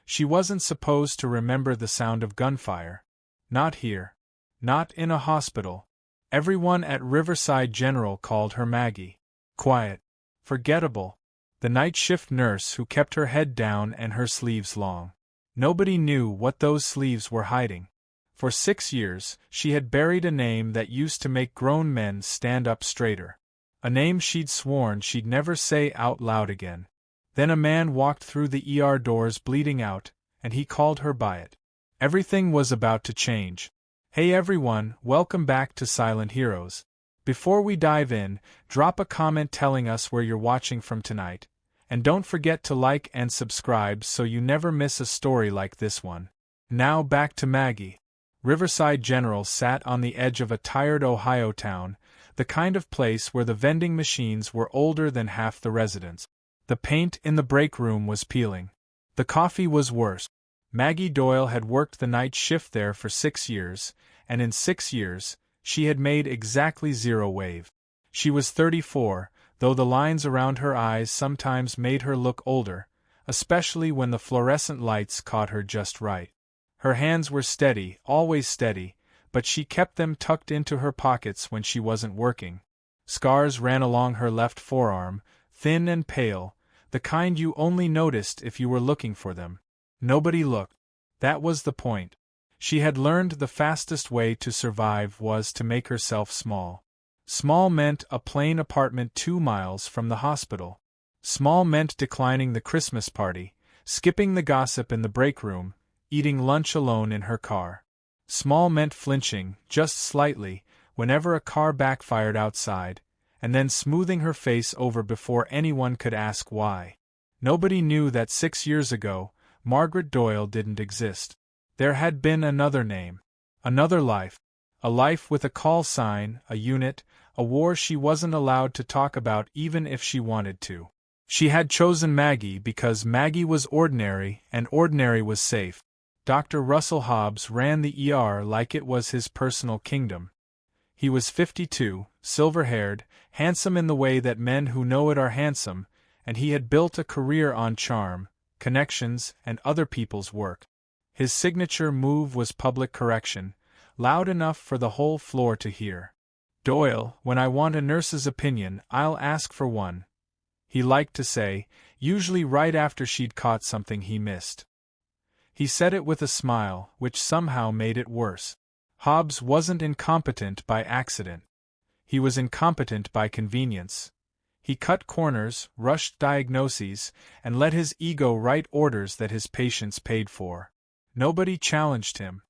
She wasn't supposed to remember the sound of gunfire. Not here. Not in a hospital. Everyone at Riverside General called her Maggie. Quiet. Forgettable. The night shift nurse who kept her head down and her sleeves long. Nobody knew what those sleeves were hiding. For 6 years, she had buried a name that used to make grown men stand up straighter. A name she'd sworn she'd never say out loud again. Then a man walked through the ER doors bleeding out, and he called her by it. Everything was about to change. Hey everyone, welcome back to Silent Heroes. Before we dive in, drop a comment telling us where you're watching from tonight, and don't forget to like and subscribe so you never miss a story like this one. Now back to Maggie. Riverside General sat on the edge of a tired Ohio town, the kind of place where the vending machines were older than half the residents. The paint in the break room was peeling. The coffee was worse. Maggie Doyle had worked the night shift there for 6 years, and in 6 years, she had made exactly 0 wave. She was 34, though the lines around her eyes sometimes made her look older, especially when the fluorescent lights caught her just right. Her hands were steady, always steady, but she kept them tucked into her pockets when she wasn't working. Scars ran along her left forearm, thin and pale, the kind you only noticed if you were looking for them. Nobody looked. That was the point. She had learned the fastest way to survive was to make herself small. Small meant a plain apartment 2 miles from the hospital. Small meant declining the Christmas party, skipping the gossip in the break room, eating lunch alone in her car. Small meant flinching, just slightly, whenever a car backfired outside, and then smoothing her face over before anyone could ask why. Nobody knew that 6 years ago, Margaret Doyle didn't exist. There had been another name. Another life. A life with a call sign, a unit, a war she wasn't allowed to talk about even if she wanted to. She had chosen Maggie because Maggie was ordinary and ordinary was safe. Dr. Russell Hobbs ran the ER like it was his personal kingdom. He was 52, silver-haired, handsome in the way that men who know it are handsome, and he had built a career on charm, connections, and other people's work. His signature move was public correction, loud enough for the whole floor to hear. "Doyle, when I want a nurse's opinion, I'll ask for one," he liked to say, usually right after she'd caught something he missed. He said it with a smile, which somehow made it worse. Hobbs wasn't incompetent by accident. He was incompetent by convenience. He cut corners, rushed diagnoses, and let his ego write orders that his patients paid for. Nobody challenged him.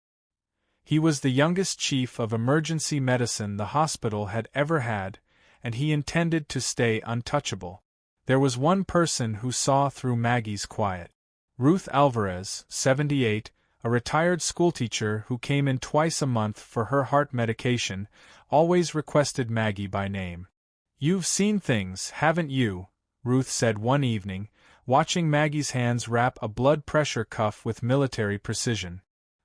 He was the youngest chief of emergency medicine the hospital had ever had, and he intended to stay untouchable. There was one person who saw through Maggie's quiet. Ruth Alvarez, 78, a retired schoolteacher who came in twice a month for her heart medication, always requested Maggie by name. "You've seen things, haven't you?" Ruth said one evening, watching Maggie's hands wrap a blood pressure cuff with military precision.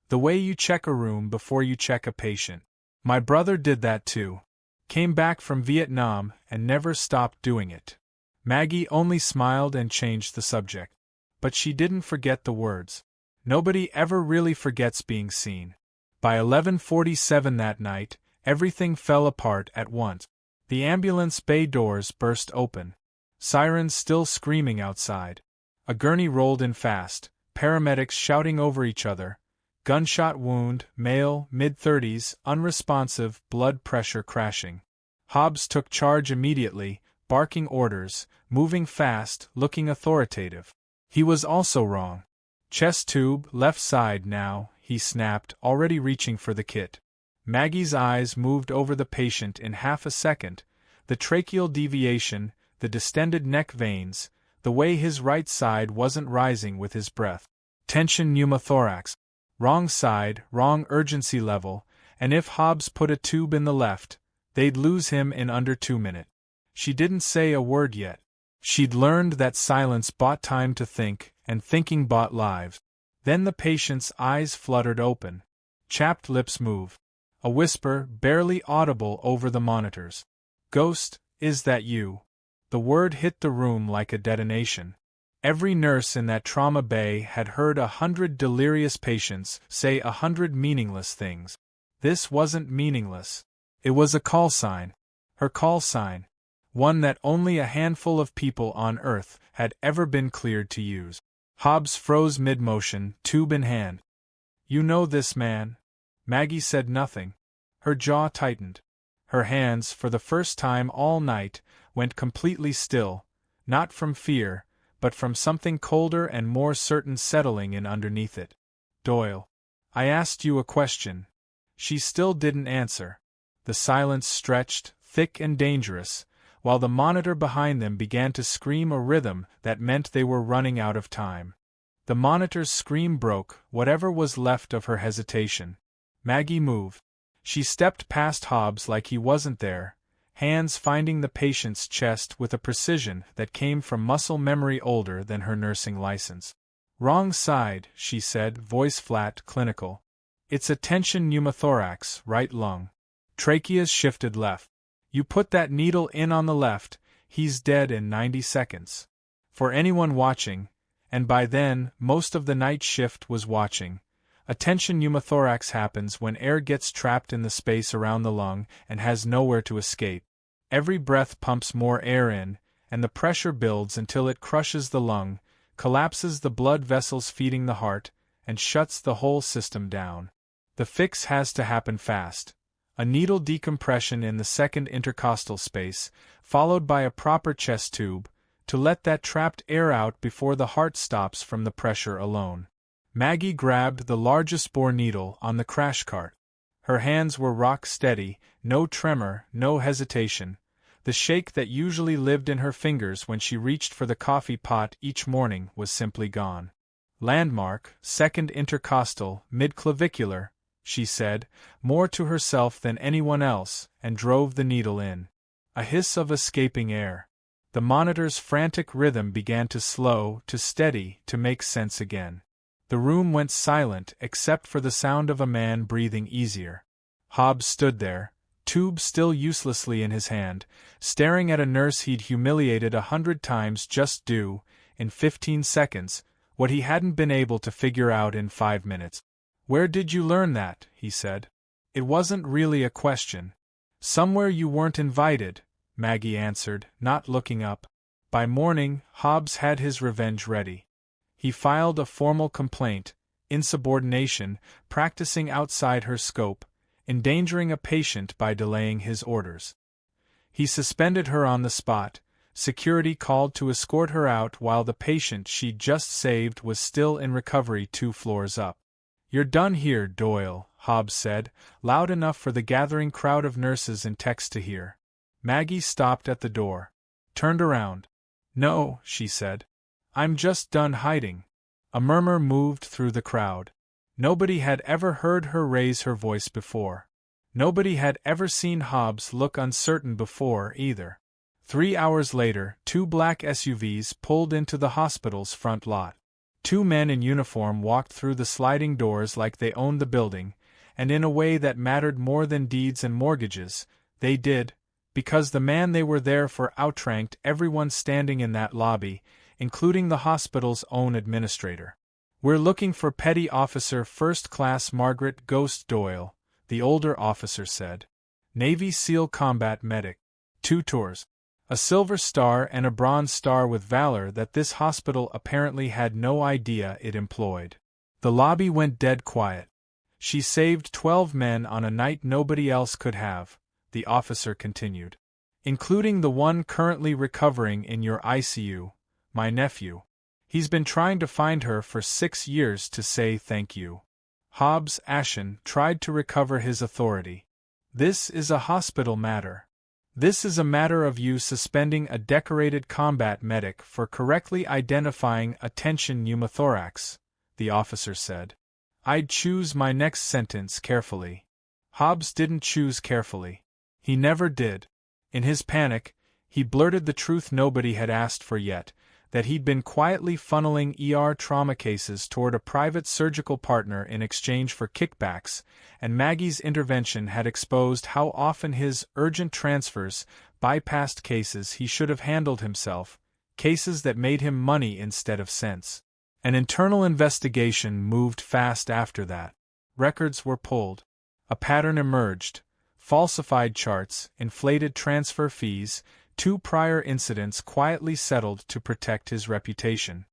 "The way you check a room before you check a patient. My brother did that too. Came back from Vietnam and never stopped doing it." Maggie only smiled and changed the subject. But she didn't forget the words. Nobody ever really forgets being seen. By 11:47 that night, everything fell apart at once. The ambulance bay doors burst open. Sirens still screaming outside. A gurney rolled in fast, paramedics shouting over each other. Gunshot wound, male, mid-30s, unresponsive, blood pressure crashing. Hobbs took charge immediately, barking orders, moving fast, looking authoritative. He was also wrong. "Chest tube, left side now," he snapped, already reaching for the kit. Maggie's eyes moved over the patient in half a second, the tracheal deviation, the distended neck veins, the way his right side wasn't rising with his breath. Tension pneumothorax. Wrong side, wrong urgency level, and if Hobbs put a tube in the left, they'd lose him in under 2 minutes. She didn't say a word yet. She'd learned that silence bought time to think, and thinking bought lives. Then the patient's eyes fluttered open. Chapped lips moved. A whisper, barely audible over the monitors. "Ghost, is that you?" The word hit the room like a detonation. Every nurse in that trauma bay had heard 100 delirious patients say 100 meaningless things. This wasn't meaningless. It was a call sign. Her call sign. One that only a handful of people on Earth had ever been cleared to use. Hobbs froze mid-motion, tube in hand. "You know this man?" Maggie said nothing. Her jaw tightened. Her hands, for the first time all night, went completely still, not from fear, but from something colder and more certain settling in underneath it. "Doyle, I asked you a question." She still didn't answer. The silence stretched, thick and dangerous, while the monitor behind them began to scream a rhythm that meant they were running out of time. The monitor's scream broke whatever was left of her hesitation. Maggie moved. She stepped past Hobbs like he wasn't there, hands finding the patient's chest with a precision that came from muscle memory older than her nursing license. "Wrong side," she said, voice flat, clinical. "It's a tension pneumothorax, right lung. Trachea's shifted left. You put that needle in on the left, he's dead in 90 seconds. For anyone watching, and by then, most of the night shift was watching, a tension pneumothorax happens when air gets trapped in the space around the lung and has nowhere to escape. Every breath pumps more air in, and the pressure builds until it crushes the lung, collapses the blood vessels feeding the heart, and shuts the whole system down. The fix has to happen fast. A needle decompression in the second intercostal space, followed by a proper chest tube, to let that trapped air out before the heart stops from the pressure alone. Maggie grabbed the largest bore needle on the crash cart. Her hands were rock steady, no tremor, no hesitation. The shake that usually lived in her fingers when she reached for the coffee pot each morning was simply gone. "Landmark, second intercostal, mid-clavicular," she said, more to herself than anyone else, and drove the needle in. A hiss of escaping air. The monitor's frantic rhythm began to slow, to steady, to make sense again. The room went silent except for the sound of a man breathing easier. Hobbs stood there, tube still uselessly in his hand, staring at a nurse he'd humiliated 100 times just do, in 15 seconds, what he hadn't been able to figure out in 5 minutes. "Where did you learn that?" he said. It wasn't really a question. "Somewhere you weren't invited," Maggie answered, not looking up. By morning, Hobbs had his revenge ready. He filed a formal complaint, insubordination, practicing outside her scope, endangering a patient by delaying his orders. He suspended her on the spot, security called to escort her out while the patient she'd just saved was still in recovery 2 floors up. "You're done here, Doyle," Hobbs said, loud enough for the gathering crowd of nurses and techs to hear. Maggie stopped at the door. Turned around. "No," she said. "I'm just done hiding." A murmur moved through the crowd. Nobody had ever heard her raise her voice before. Nobody had ever seen Hobbs look uncertain before, either. 3 hours later, 2 black SUVs pulled into the hospital's front lot. 2 men in uniform walked through the sliding doors like they owned the building, and in a way that mattered more than deeds and mortgages, they did, because the man they were there for outranked everyone standing in that lobby, including the hospital's own administrator. "We're looking for Petty Officer First Class Margaret Ghost Doyle," the older officer said. "Navy SEAL combat medic. 2 tours. A silver star and a bronze star with valor that this hospital apparently had no idea it employed." The lobby went dead quiet. "She saved 12 men on a night nobody else could have," the officer continued. "Including the one currently recovering in your ICU, my nephew. He's been trying to find her for 6 years to say thank you." Hobbs, ashen, tried to recover his authority. "This is a hospital matter. This is a matter of you suspending a decorated combat medic for correctly identifying a tension pneumothorax," the officer said. "I'd choose my next sentence carefully." Hobbs didn't choose carefully. He never did. In his panic, he blurted the truth nobody had asked for yet, that he'd been quietly funneling ER trauma cases toward a private surgical partner in exchange for kickbacks, and Maggie's intervention had exposed how often his urgent transfers bypassed cases he should have handled himself, cases that made him money instead of sense. An internal investigation moved fast after that. Records were pulled. A pattern emerged: falsified charts, inflated transfer fees, 2 prior incidents quietly settled to protect his reputation.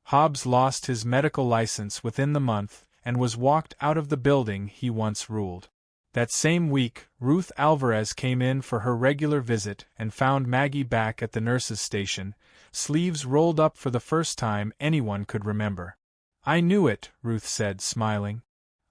Hobbs lost his medical license within the month and was walked out of the building he once ruled. That same week, Ruth Alvarez came in for her regular visit and found Maggie back at the nurse's station, sleeves rolled up for the first time anyone could remember. "I knew it," Ruth said, smiling.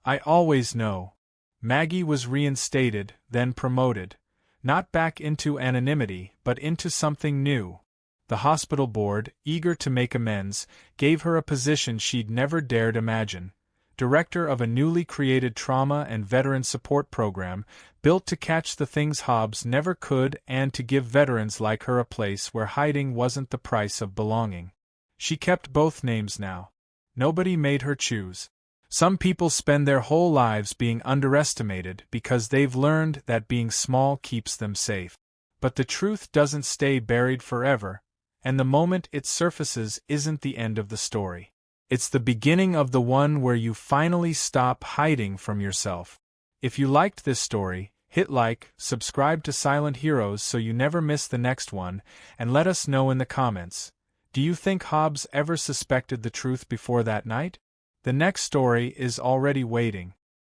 "I always know." Maggie was reinstated, then promoted. Not back into anonymity, but into something new. The hospital board, eager to make amends, gave her a position she'd never dared imagine. Director of a newly created trauma and veteran support program, built to catch the things Hobbs never could and to give veterans like her a place where hiding wasn't the price of belonging. She kept both names now. Nobody made her choose. Some people spend their whole lives being underestimated because they've learned that being small keeps them safe. But the truth doesn't stay buried forever, and the moment it surfaces isn't the end of the story. It's the beginning of the one where you finally stop hiding from yourself. If you liked this story, hit like, subscribe to Silent Heroes so you never miss the next one, and let us know in the comments. Do you think Hobbs ever suspected the truth before that night? The next story is already waiting.